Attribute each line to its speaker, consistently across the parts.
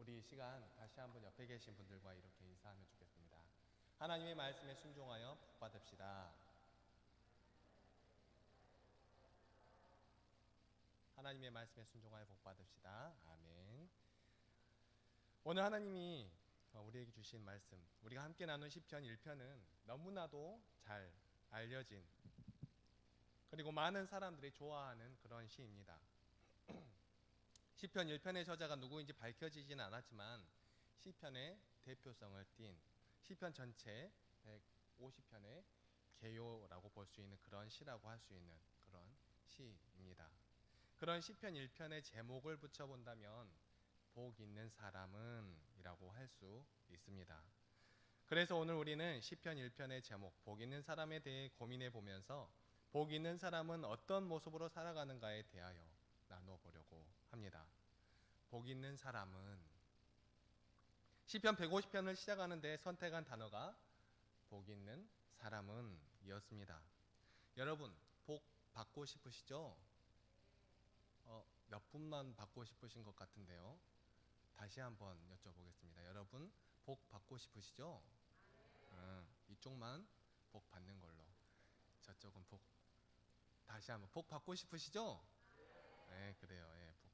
Speaker 1: 우리 시간 다시 한번 옆에 계신 분들과 이렇게 인사하면 좋겠습니다. 하나님의 말씀에 순종하여 복 받읍시다. 하나님의 말씀에 순종하여 복 받읍시다. 아멘. 오늘 하나님이 우리에게 주신 말씀, 우리가 함께 나눈 시편 1편은 너무나도 잘 알려진, 그리고 많은 사람들이 좋아하는 그런 시입니다. 시편 1편의 저자가 누구인지 밝혀지지는 않았지만 시편의 대표성을 띤 시편 전체 150편의 개요라고 볼 수 있는 그런 시라고 할 수 있는 그런 시입니다. 그런 시편 1편의 제목을 붙여본다면 복 있는 사람은 이라고 할 수 있습니다. 그래서 오늘 우리는 시편 1편의 제목 복 있는 사람에 대해 고민해 보면서 복 있는 사람은 어떤 모습으로 살아가는가에 대하여 나눠보려고 합니다. 복 있는 사람은 시편 150편을 시작하는데 선택한 단어가 복 있는 사람은 이었습니다. 여러분 복 받고 싶으시죠? 몇 분만 받고 싶으신 것 같은데요. 다시 한번 여쭤보겠습니다. 여러분 복 받고 싶으시죠? 이쪽만 복 받는 걸로. 저쪽은 복. 다시 한번 복 받고 싶으시죠? 네, 그래요. 예, 복.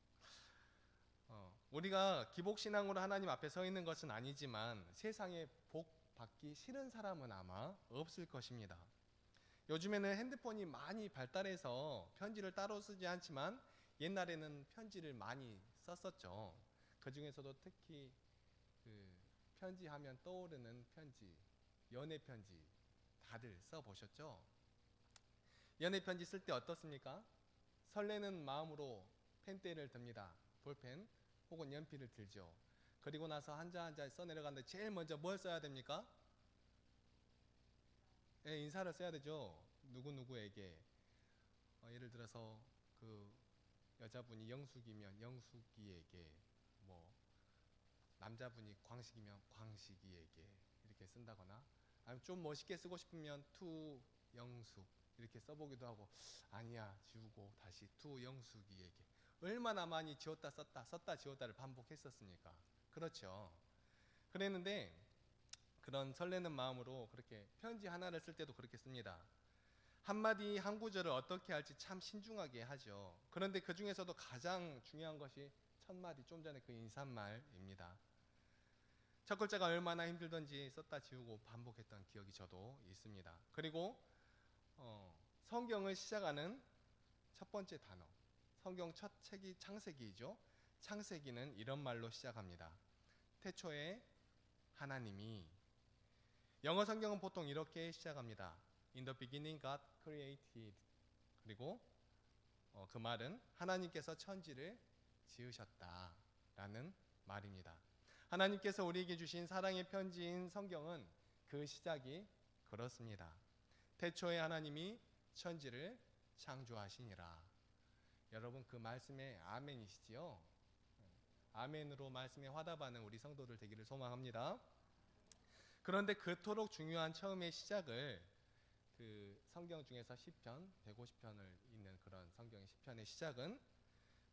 Speaker 1: 우리가 기복신앙으로 하나님 앞에 서 있는 것은 아니지만 세상에 복 받기 싫은 사람은 아마 없을 것입니다. 요즘에는 핸드폰이 많이 발달해서 편지를 따로 쓰지 않지만 옛날에는 편지를 많이 썼었죠. 그 중에서도 특히 편지하면 떠오르는 편지, 연애 편지 다들 써보셨죠? 연애 편지 쓸 때 어떻습니까? 설레는 마음으로 펜대를 듭니다. 볼펜 혹은 연필을 들죠. 그리고 나서 한자 한자 써내려가는데 제일 먼저 뭘 써야 됩니까? 네, 인사를 써야 되죠. 누구누구에게. 예를 들어서 그 여자분이 영숙이면 영숙이에게, 뭐 남자분이 광식이면 광식이에게 이렇게 쓴다거나, 아니면 좀 멋있게 쓰고 싶으면 투 영숙 이렇게 써보기도 하고, 아니야 지우고 다시 투 영숙이에게. 얼마나 많이 지웠다 썼다 썼다 지웠다를 반복했었습니까? 그렇죠. 그랬는데 그런 설레는 마음으로 그렇게 편지 하나를 쓸 때도 그렇게 씁니다. 한마디 한 구절을 어떻게 할지 참 신중하게 하죠. 그런데 그 중에서도 가장 중요한 것이 첫 마디, 좀 전에 그 인사말입니다. 첫 글자가 얼마나 힘들던지 썼다 지우고 반복했던 기억이 저도 있습니다. 그리고 성경을 시작하는 첫 번째 단어, 성경 첫 책이 창세기이죠. 창세기는 이런 말로 시작합니다. 태초에 하나님이. 영어 성경은 보통 이렇게 시작합니다. In the beginning God created. 그리고 그 말은 하나님께서 천지를 지으셨다라는 말입니다. 하나님께서 우리에게 주신 사랑의 편지인 성경은 그 시작이 그렇습니다. 태초에 하나님이 천지를 창조하시니라. 여러분 그 말씀에 아멘이시지요? 아멘으로 말씀에 화답하는 우리 성도들 되기를 소망합니다. 그런데 그토록 중요한 처음의 시작을 그 성경 중에서 시편 150편을 있는 그런 성경의 시편의 시작은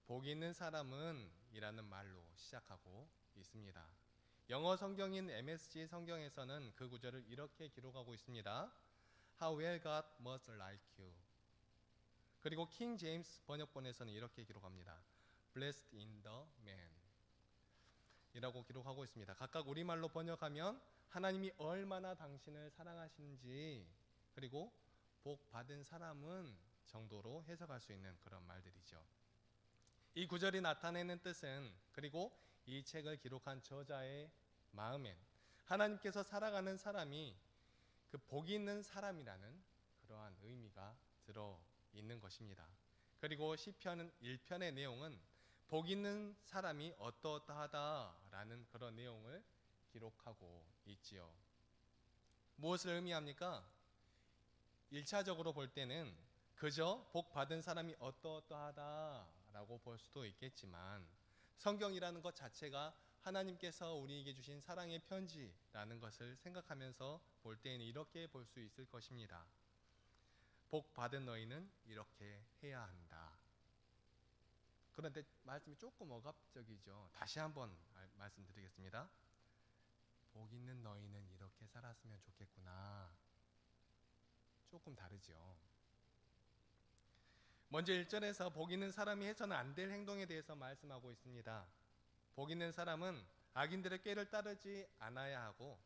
Speaker 1: 복 있는 사람은 이라는 말로 시작하고 있습니다. 영어 성경인 MSG 성경에서는 그 구절을 이렇게 기록하고 있습니다. How well God must like you. 그리고 킹 제임스 번역본에서는 이렇게 기록합니다. Blessed in the man. 이라고 기록하고 있습니다. 각각 우리말로 번역하면 하나님이 얼마나 당신을 사랑하시는지, 그리고 복 받은 사람은 정도로 해석할 수 있는 그런 말들이죠. 이 구절이 나타내는 뜻은, 그리고 이 책을 기록한 저자의 마음엔 하나님께서 살아가는 사람이 그 복 있는 사람이라는 그러한 의미가 들어 있는 것입니다. 그리고 시편 1편의 내용은 복 있는 사람이 어떠어떠하다라는 그런 내용을 기록하고 있지요. 무엇을 의미합니까? 1차적으로 볼 때는 그저 복 받은 사람이 어떠어떠하다라고 볼 수도 있겠지만, 성경이라는 것 자체가 하나님께서 우리에게 주신 사랑의 편지라는 것을 생각하면서 볼 때는 이렇게 볼 수 있을 것입니다. 복 받은 너희는 이렇게 해야 한다. 그런데 말씀이 조금 억압적이죠. 다시 한번 말씀드리겠습니다. 복 있는 너희는 이렇게 살았으면 좋겠구나. 조금 다르죠. 먼저 1절에서 복 있는 사람이 해서는 안 될 행동에 대해서 말씀하고 있습니다. 복 있는 사람은 악인들의 꾀를 따르지 않아야 하고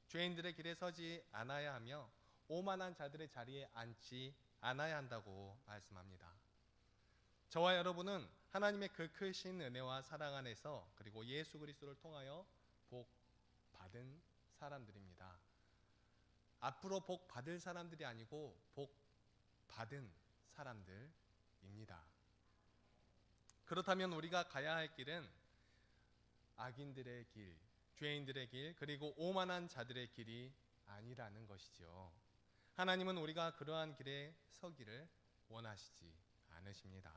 Speaker 1: 죄인들의 길에 서지 않아야 하며 오만한 자들의 자리에 앉지 않아야 한다고 말씀합니다. 저와 여러분은 하나님의 그 크신 은혜와 사랑 안에서 그리고 예수 그리스도를 통하여 복 받은 사람들입니다. 앞으로 복 받을 사람들이 아니고 복 받은 사람들입니다. 그렇다면 우리가 가야 할 길은 악인들의 길, 죄인들의 길, 그리고 오만한 자들의 길이 아니라는 것이죠. 하나님은 우리가 그러한 길에 서기를 원하시지 않으십니다.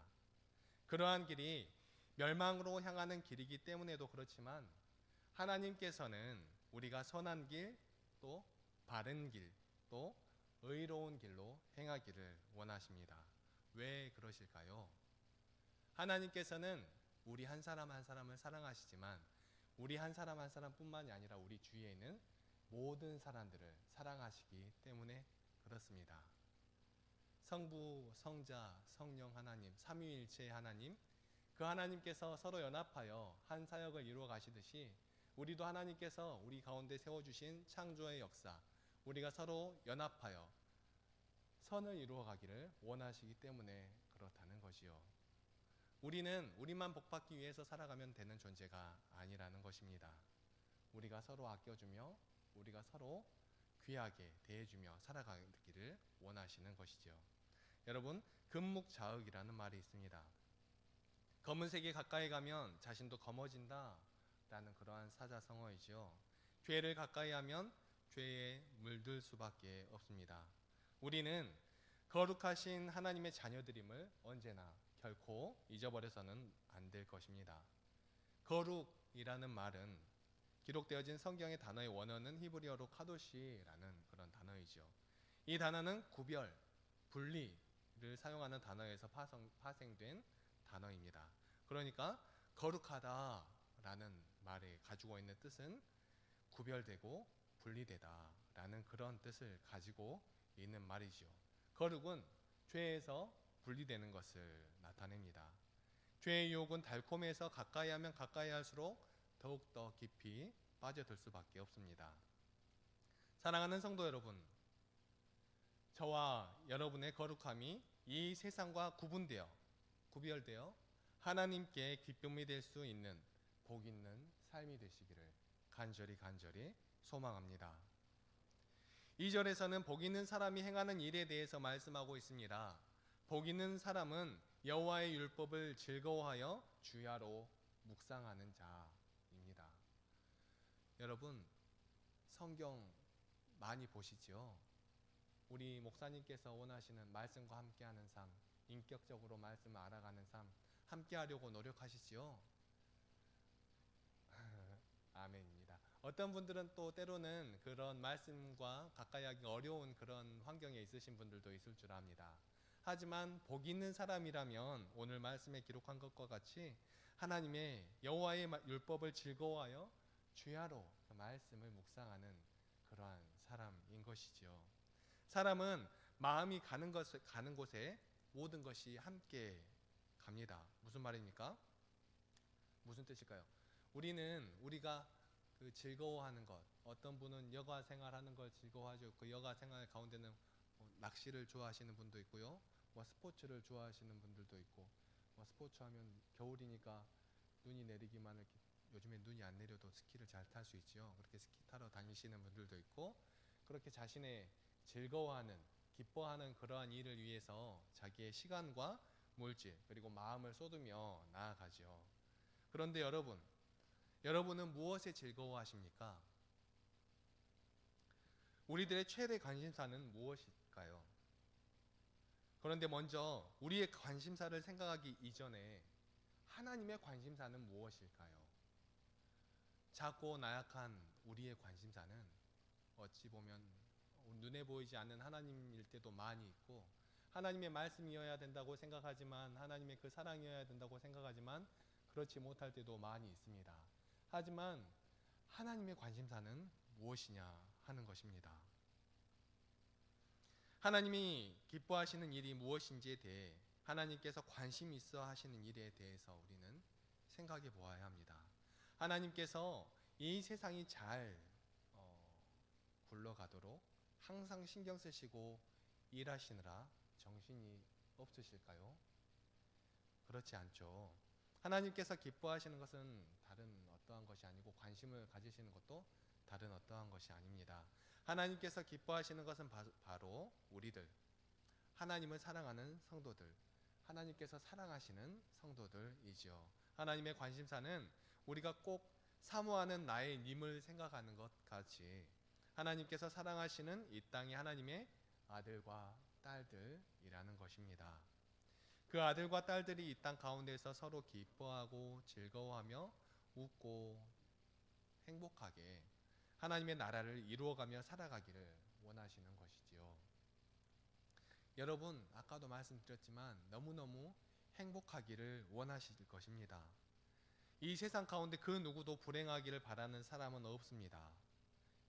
Speaker 1: 그러한 길이 멸망으로 향하는 길이기 때문에도 그렇지만 하나님께서는 우리가 선한 길, 또 바른 길, 또 의로운 길로 행하기를 원하십니다. 왜 그러실까요? 하나님께서는 우리 한 사람 한 사람을 사랑하시지만 우리 한 사람 한 사람뿐만이 아니라 우리 주위에 있는 모든 사람들을 사랑하시기 때문에 그렇습니다. 성부, 성자, 성령 하나님, 삼위일체의 하나님, 그 하나님께서 서로 연합하여 한 사역을 이루어 가시듯이 우리도 하나님께서 우리 가운데 세워주신 창조의 역사, 우리가 서로 연합하여 선을 이루어 가기를 원하시기 때문에 그렇다는 것이요. 우리는 우리만 복받기 위해서 살아가면 되는 존재가 아니라는 것입니다. 우리가 서로 아껴주며 우리가 서로 귀하게 대해주며 살아가기를 원하시는 것이죠. 여러분, 금묵자흑이라는 말이 있습니다. 검은색이 가까이 가면 자신도 검어진다 라는 그러한 사자성어이죠. 죄를 가까이 하면 죄에 물들 수밖에 없습니다. 우리는 거룩하신 하나님의 자녀들임을 언제나 결코 잊어버려서는 안 될 것입니다. 거룩이라는 말은 기록되어진 성경의 단어의 원어는 히브리어로 카도시라는 그런 단어이죠. 이 단어는 구별, 분리를 사용하는 단어에서 파생된 단어입니다. 그러니까 거룩하다라는 말이 가지고 있는 뜻은 구별되고 분리되다라는 그런 뜻을 가지고 있는 말이죠. 거룩은 죄에서 분리되는 것을 나타냅니다. 죄의 유혹은 달콤해서 가까이 하면 가까이 할수록 더욱더 깊이 빠져들 수밖에 없습니다. 사랑하는 성도 여러분, 저와 여러분의 거룩함이 이 세상과 구별되어 하나님께 기쁨이 될 수 있는 복 있는 삶이 되시기를 간절히 소망합니다. 2절에서는 복 있는 사람이 행하는 일에 대해서 말씀하고 있습니다. 복 있는 사람은 여호와의 율법을 즐거워하여 주야로 묵상하는 자입니다. 여러분, 성경 많이 보시죠? 우리 목사님께서 원하시는 말씀과 함께하는 삶, 인격적으로 말씀을 알아가는 삶, 함께하려고 노력하시지요? 아멘입니다. 어떤 분들은 또 때로는 그런 말씀과 가까이 하기 어려운 그런 환경에 있으신 분들도 있을 줄 압니다. 하지만 복 있는 사람이라면 오늘 말씀에 기록한 것과 같이 하나님의 여호와의 율법을 즐거워하여 주야로 그 말씀을 묵상하는 그러한 사람인 것이죠. 사람은 마음이 가는 곳에 모든 것이 함께 갑니다. 무슨 말입니까? 무슨 뜻일까요? 우리가 그 즐거워하는 것, 어떤 분은 여가 생활하는 걸 즐거워하죠. 그 여가 생활 가운데는 낚시를 좋아하시는 분도 있고요, 스포츠를 좋아하시는 분들도 있고, 스포츠 하면 겨울이니까 눈이 내리기만 이렇게, 요즘에 눈이 안 내려도 스키를 잘 탈 수 있죠. 그렇게 스키 타러 다니시는 분들도 있고, 그렇게 자신의 즐거워하는, 기뻐하는 그러한 일을 위해서 자기의 시간과 물질 그리고 마음을 쏟으며 나아가죠. 그런데 여러분은 무엇에 즐거워하십니까? 우리들의 최대 관심사는 무엇일까요? 그런데 먼저 우리의 관심사를 생각하기 이전에 하나님의 관심사는 무엇일까요? 작고 나약한 우리의 관심사는 어찌 보면 눈에 보이지 않는 하나님일 때도 많이 있고, 하나님의 말씀이어야 된다고 생각하지만, 하나님의 그 사랑이어야 된다고 생각하지만 그렇지 못할 때도 많이 있습니다. 하지만 하나님의 관심사는 무엇이냐 하는 것입니다. 하나님이 기뻐하시는 일이 무엇인지에 대해 하나님께서 관심 있어 하시는 일에 대해서 우리는 생각해 보아야 합니다. 하나님께서 이 세상이 잘 굴러가도록 항상 신경 쓰시고 일하시느라 정신이 없으실까요? 그렇지 않죠. 하나님께서 기뻐하시는 것은 다른 어떠한 것이 아니고 관심을 가지시는 것도 다른 어떠한 것이 아닙니다. 하나님께서 기뻐하시는 것은 바로 우리들, 하나님을 사랑하는 성도들, 하나님께서 사랑하시는 성도들이지요. 하나님의 관심사는 우리가 꼭 사모하는 나의 님을 생각하는 것 같이 하나님께서 사랑하시는 이 땅의 하나님의 아들과 딸들이라는 것입니다. 그 아들과 딸들이 이 땅 가운데서 서로 기뻐하고 즐거워하며 웃고 행복하게 하나님의 나라를 이루어가며 살아가기를 원하시는 것이지요. 여러분, 아까도 말씀드렸지만 너무너무 행복하기를 원하실 것입니다. 이 세상 가운데 그 누구도 불행하기를 바라는 사람은 없습니다.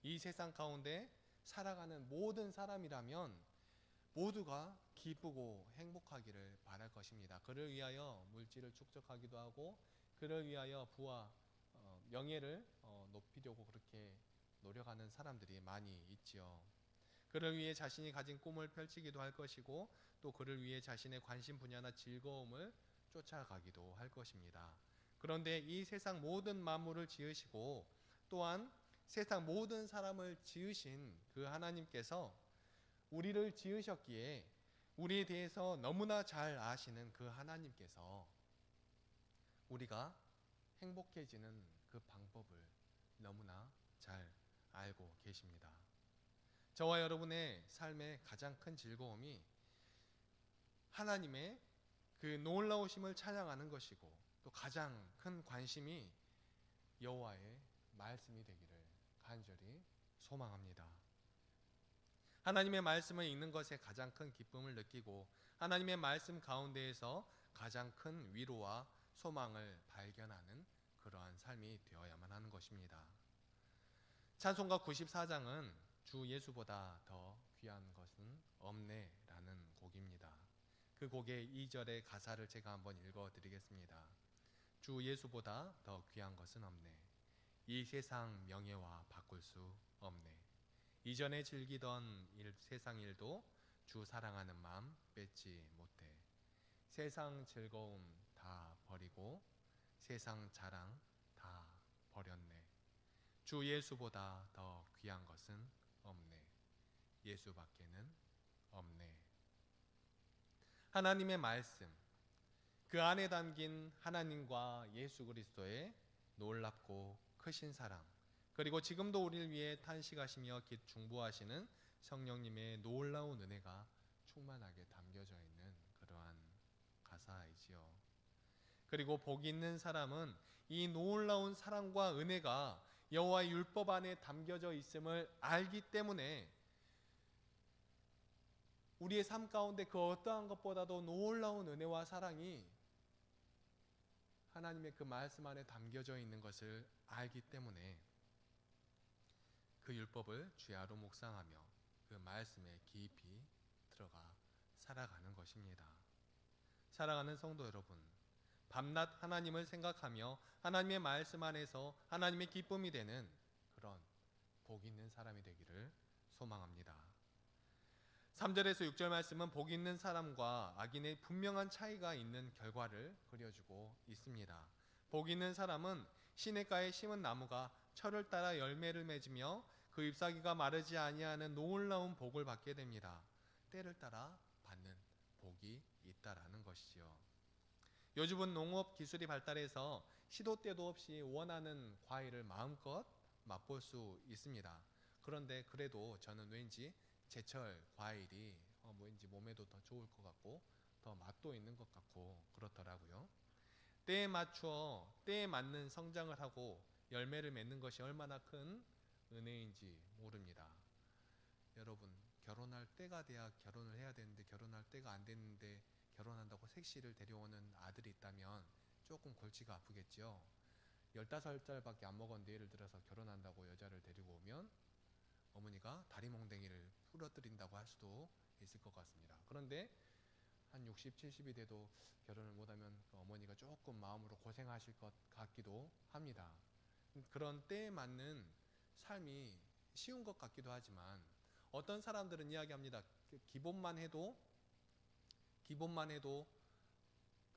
Speaker 1: 이 세상 가운데 살아가는 모든 사람이라면 모두가 기쁘고 행복하기를 바랄 것입니다. 그를 위하여 물질을 축적하기도 하고 그를 위하여 부와 명예를 높이려고 그렇게 노력하는 사람들이 많이 있지요. 그를 위해 자신이 가진 꿈을 펼치기도 할 것이고 또 그를 위해 자신의 관심 분야나 즐거움을 쫓아가기도 할 것입니다. 그런데 이 세상 모든 만물을 지으시고 또한 세상 모든 사람을 지으신 그 하나님께서 우리를 지으셨기에 우리에 대해서 너무나 잘 아시는 그 하나님께서 우리가 행복해지는 그 방법을 너무나 잘 알고 계십니다. 저와 여러분의 삶의 가장 큰 즐거움이 하나님의 그 놀라우심을 찬양하는 것이고 또 가장 큰 관심이 여호와의 말씀이 되기를 간절히 소망합니다. 하나님의 말씀을 읽는 것에 가장 큰 기쁨을 느끼고 하나님의 말씀 가운데에서 가장 큰 위로와 소망을 발견하는 그러한 삶이 되어야만 하는 것입니다. 찬송가 94장은 주 예수보다 더 귀한 것은 없네라는 곡입니다. 그 곡의 2절의 가사를 제가 한번 읽어드리겠습니다. 주 예수보다 더 귀한 것은 없네. 이 세상 명예와 바꿀 수 없네. 이전에 즐기던 세상 일도 주 사랑하는 마음 뺏지 못해. 세상 즐거움 다 버리고 세상 자랑 다 버렸네. 주 예수보다 더 귀한 것은 없네. 예수밖에는 없네. 하나님의 말씀, 그 안에 담긴 하나님과 예수 그리스도의 놀랍고 크신 사랑, 그리고 지금도 우리를 위해 탄식하시며 중보하시는 성령님의 놀라운 은혜가 충만하게 담겨져 있는 그러한 가사이지요. 그리고 복 있는 사람은 이 놀라운 사랑과 은혜가 여호와의 율법 안에 담겨져 있음을 알기 때문에 우리의 삶 가운데 그 어떠한 것보다도 놀라운 은혜와 사랑이 하나님의 그 말씀 안에 담겨져 있는 것을 알기 때문에 그 율법을 주야로 묵상하며 그 말씀에 깊이 들어가 살아가는 것입니다. 사랑하는 성도 여러분, 밤낮 하나님을 생각하며 하나님의 말씀 안에서 하나님의 기쁨이 되는 그런 복 있는 사람이 되기를 소망합니다. 3절에서 6절 말씀은 복 있는 사람과 악인의 분명한 차이가 있는 결과를 그려주고 있습니다. 복 있는 사람은 시냇가에 심은 나무가 철을 따라 열매를 맺으며 그 잎사귀가 마르지 아니하는 놀라운 복을 받게 됩니다. 때를 따라 받는 복이 있다라는 것이지요. 요즘은 농업 기술이 발달해서 시도 때도 없이 원하는 과일을 마음껏 맛볼 수 있습니다. 그런데 그래도 저는 왠지 제철 과일이 왠지 몸에도 더 좋을 것 같고 더 맛도 있는 것 같고 그렇더라고요. 때에 맞추어 때에 맞는 성장을 하고 열매를 맺는 것이 얼마나 큰 은혜인지 모릅니다. 여러분, 결혼할 때가 돼야 결혼을 해야 되는데 결혼할 때가 안 됐는데 결혼한다고 색시를 데려오는 아들이 있다면 조금 골치가 아프겠죠. 15살밖에 안 먹었는데 예를 들어서 결혼한다고 여자를 데리고 오면 어머니가 다리 몽댕이를 부러뜨린다고 할 수도 있을 것 같습니다. 그런데 한 60, 70이 돼도 결혼을 못하면 그 어머니가 조금 마음으로 고생하실 것 같기도 합니다. 그런 때에 맞는 삶이 쉬운 것 같기도 하지만 어떤 사람들은 이야기합니다. 기본만 해도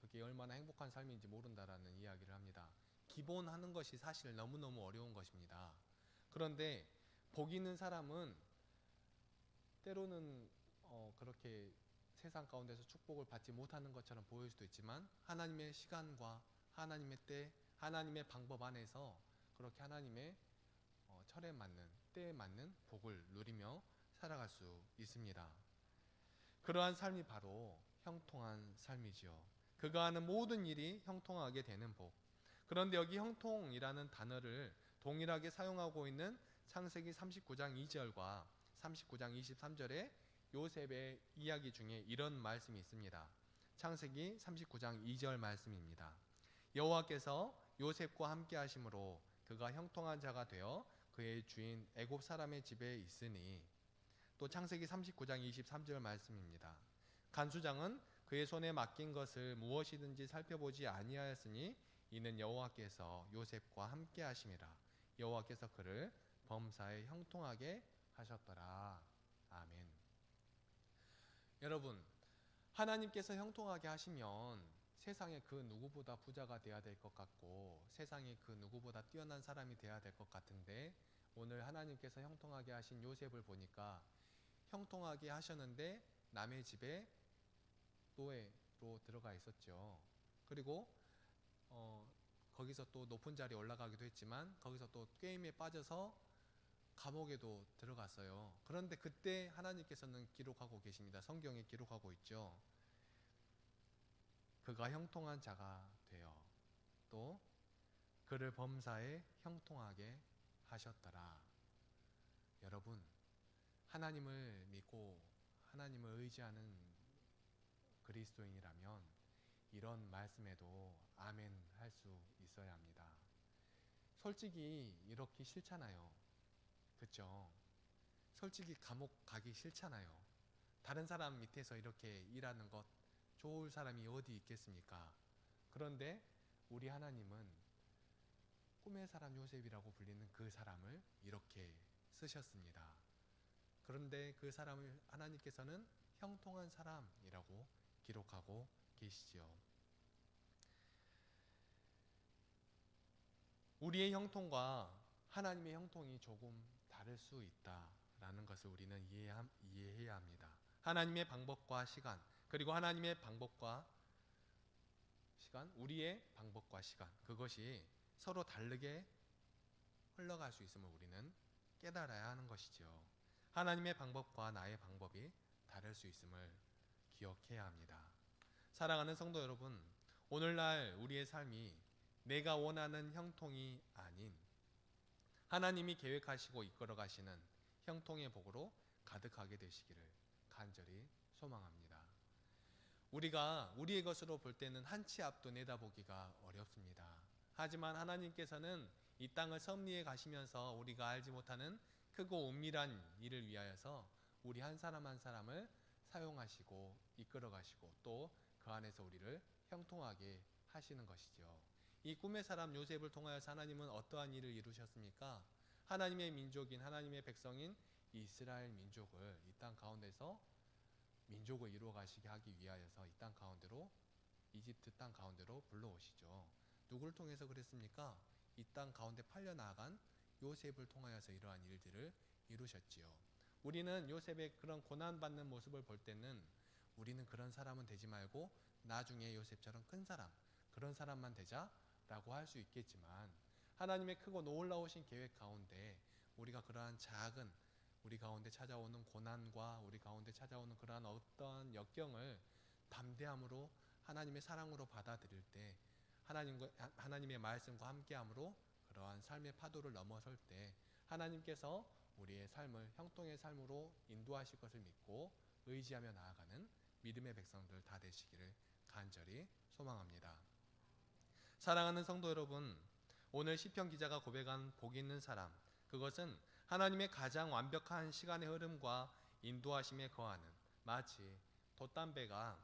Speaker 1: 그게 얼마나 행복한 삶인지 모른다라는 이야기를 합니다. 기본하는 것이 사실 너무너무 어려운 것입니다. 그런데 복 있는 사람은 때로는 그렇게 세상 가운데서 축복을 받지 못하는 것처럼 보일 수도 있지만 하나님의 시간과 하나님의 때, 하나님의 방법 안에서 그렇게 하나님의 철에 맞는, 때에 맞는 복을 누리며 살아갈 수 있습니다. 그러한 삶이 바로 형통한 삶이지요. 그가 하는 모든 일이 형통하게 되는 복. 그런데 여기 형통이라는 단어를 동일하게 사용하고 있는 창세기 39장 2절과 39장 23절의 요셉의 이야기 중에 이런 말씀이 있습니다. 창세기 39장 2절 말씀입니다. 여호와께서 요셉과 함께 하심으로 그가 형통한 자가 되어 그의 주인 애굽 사람의 집에 있으니. 또 창세기 39장 23절 말씀입니다. 간수장은 그의 손에 맡긴 것을 무엇이든지 살펴보지 아니하였으니 이는 여호와께서 요셉과 함께 하심이라. 여호와께서 그를 범사에 형통하게 하셨더라. 아멘. 여러분, 하나님께서 형통하게 하시면 세상에 그 누구보다 부자가 돼야 될 것 같고 세상에 그 누구보다 뛰어난 사람이 돼야 될 것 같은데 오늘 하나님께서 형통하게 하신 요셉을 보니까 형통하게 하셨는데 남의 집에 노예로 들어가 있었죠. 그리고 거기서 또 높은 자리에 올라가기도 했지만 거기서 또 게임에 빠져서 감옥에도 들어갔어요. 그런데 그때 하나님께서는 기록하고 계십니다. 성경에 기록하고 있죠. 그가 형통한 자가 되어 또 그를 범사에 형통하게 하셨더라. 여러분, 하나님을 믿고 하나님을 의지하는 그리스도인이라면 이런 말씀에도 아멘 할 수 있어야 합니다. 솔직히 이렇게 싫잖아요. 그렇죠? 솔직히 감옥 가기 싫잖아요. 다른 사람 밑에서 이렇게 일하는 것 좋을 사람이 어디 있겠습니까? 그런데 우리 하나님은 꿈의 사람 요셉이라고 불리는 그 사람을 이렇게 쓰셨습니다. 그런데 그 사람을 하나님께서는 형통한 사람이라고 기록하고 계시지요. 우리의 형통과 하나님의 형통이 조금 다를 수 있다라는 것을 우리는 이해해야 합니다. 하나님의 방법과 시간, 그리고 하나님의 방법과 시간, 우리의 방법과 시간, 그것이 서로 다르게 흘러갈 수 있음을 우리는 깨달아야 하는 것이죠. 하나님의 방법과 나의 방법이 다를 수 있음을 기억해야 합니다. 사랑하는 성도 여러분, 오늘날 우리의 삶이 내가 원하는 형통이 아닌 하나님이 계획하시고 이끌어 가시는 형통의 복으로 가득하게 되시기를 간절히 소망합니다. 우리가 우리의 것으로 볼 때는 한 치 앞도 내다보기가 어렵습니다. 하지만 하나님께서는 이 땅을 섭리해 가시면서 우리가 알지 못하는 크고 은밀한 일을 위하여서 우리 한 사람 한 사람을 사용하시고 이끌어 가시고 또 그 안에서 우리를 형통하게 하시는 것이죠. 이 꿈의 사람 요셉을 통하여서 하나님은 어떠한 일을 이루셨습니까? 하나님의 민족인 하나님의 백성인 이스라엘 민족을 이 땅 가운데서 민족을 이루어 가시게 하기 위하여서 이 땅 가운데로 이집트 땅 가운데로 불러오시죠. 누구를 통해서 그랬습니까? 이 땅 가운데 팔려 나간 요셉을 통하여서 이러한 일들을 이루셨지요. 우리는 요셉의 그런 고난받는 모습을 볼 때는 우리는 그런 사람은 되지 말고 나중에 요셉처럼 큰 사람, 그런 사람만 되자라고 할 수 있겠지만 하나님의 크고 놀라우신 계획 가운데 우리가 그러한 작은 우리 가운데 찾아오는 고난과 우리 가운데 찾아오는 그러한 어떠한 역경을 담대함으로 하나님의 사랑으로 받아들일 때 하나님의 말씀과 함께함으로 그러한 삶의 파도를 넘어설 때 하나님께서 우리의 삶을 형통의 삶으로 인도하실 것을 믿고 의지하며 나아가는 믿음의 백성들 다 되시기를 간절히 소망합니다. 사랑하는 성도 여러분, 오늘 시편 기자가 고백한 복 있는 사람, 그것은 하나님의 가장 완벽한 시간의 흐름과 인도하심에 거하는, 마치 돛담배가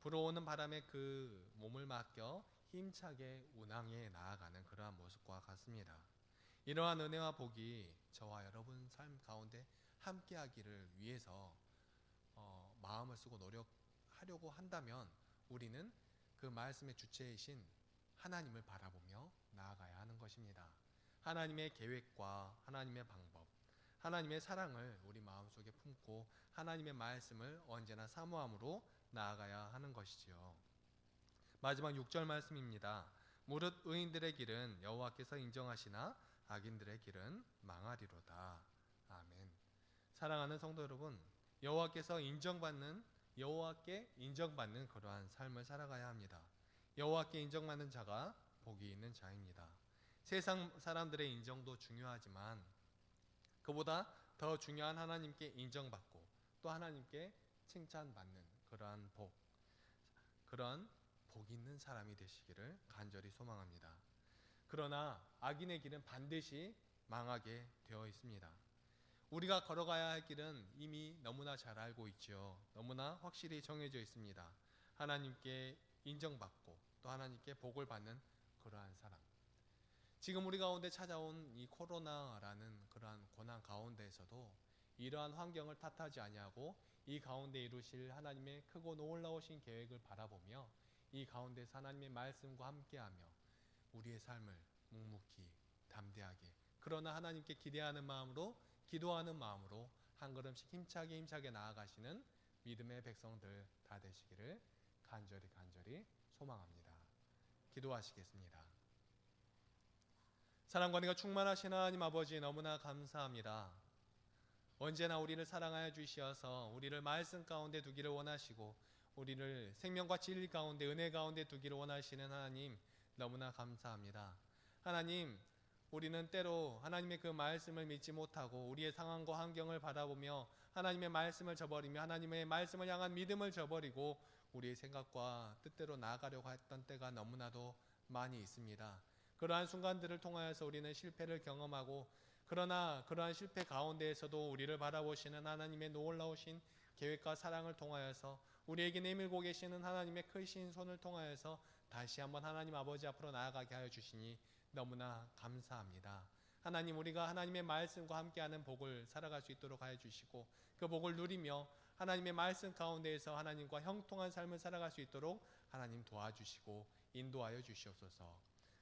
Speaker 1: 불어오는 바람에 그 몸을 맡겨 힘차게 운항해 나아가는 그러한 모습과 같습니다. 이러한 은혜와 복이 저와 여러분 삶 가운데 함께하기를 위해서 마음을 쓰고 노력하려고 한다면 우리는 그 말씀의 주체이신 하나님을 바라보며 나아가야 하는 것입니다. 하나님의 계획과 하나님의 방법, 하나님의 사랑을 우리 마음속에 품고 하나님의 말씀을 언제나 사모함으로 나아가야 하는 것이지요. 마지막 6절 말씀입니다. 무릇 의인들의 길은 여호와께서 인정하시나 악인들의 길은 망하리로다. 아멘. 사랑하는 성도 여러분, 여호와께 인정받는 그러한 삶을 살아가야 합니다. 여호와께 인정받는 자가 복이 있는 자입니다. 세상 사람들의 인정도 중요하지만 그보다 더 중요한 하나님께 인정받고 또 하나님께 칭찬받는 그러한 그런 복 있는 사람이 되시기를 간절히 소망합니다. 그러나 악인의 길은 반드시 망하게 되어 있습니다. 우리가 걸어가야 할 길은 이미 너무나 잘 알고 있죠. 너무나 확실히 정해져 있습니다. 하나님께 인정받고 또 하나님께 복을 받는 그러한 사람. 지금 우리 가운데 찾아온 이 코로나라는 그러한 고난 가운데에서도 이러한 환경을 탓하지 아니하고 이 가운데 이루실 하나님의 크고 놀라우신 계획을 바라보며 이 가운데서 하나님의 말씀과 함께하며 우리의 삶을 묵묵히 담대하게 그러나 하나님께 기대하는 마음으로 기도하는 마음으로 한 걸음씩 힘차게 나아가시는 믿음의 백성들 다 되시기를 간절히 소망합니다. 기도하시겠습니다. 사랑과 은혜가 충만하신 하나님 아버지 너무나 감사합니다. 언제나 우리를 사랑하여 주시어서 우리를 말씀 가운데 두기를 원하시고 우리를 생명과 진리 가운데 은혜 가운데 두기를 원하시는 하나님 너무나 감사합니다. 하나님, 우리는 때로 하나님의 그 말씀을 믿지 못하고 우리의 상황과 환경을 바라보며 하나님의 말씀을 저버리며 하나님의 말씀을 향한 믿음을 저버리고 우리의 생각과 뜻대로 나아가려고 했던 때가 너무나도 많이 있습니다. 그러한 순간들을 통하여서 우리는 실패를 경험하고 그러나 그러한 실패 가운데에서도 우리를 바라보시는 하나님의 놀라우신 계획과 사랑을 통하여서 우리에게 내밀고 계시는 하나님의 크신 손을 통하여서 다시 한번 하나님 아버지 앞으로 나아가게 하여 주시니 너무나 감사합니다. 하나님, 우리가 하나님의 말씀과 함께하는 복을 살아갈 수 있도록 하여 주시고 그 복을 누리며 하나님의 말씀 가운데에서 하나님과 형통한 삶을 살아갈 수 있도록 하나님 도와주시고 인도하여 주시옵소서.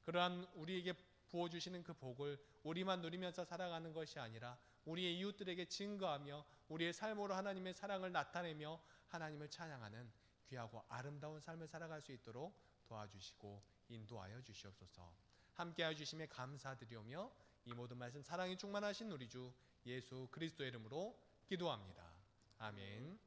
Speaker 1: 그러한 우리에게 부어주시는 그 복을 우리만 누리면서 살아가는 것이 아니라 우리의 이웃들에게 증거하며 우리의 삶으로 하나님의 사랑을 나타내며 하나님을 찬양하는 귀하고 아름다운 삶을 살아갈 수 있도록 도와주시고 인도하여 주시옵소서. 함께하여 주심에 감사드리오며 이 모든 말씀 사랑이 충만하신 우리 주 예수 그리스도의 이름으로 기도합니다. 아멘.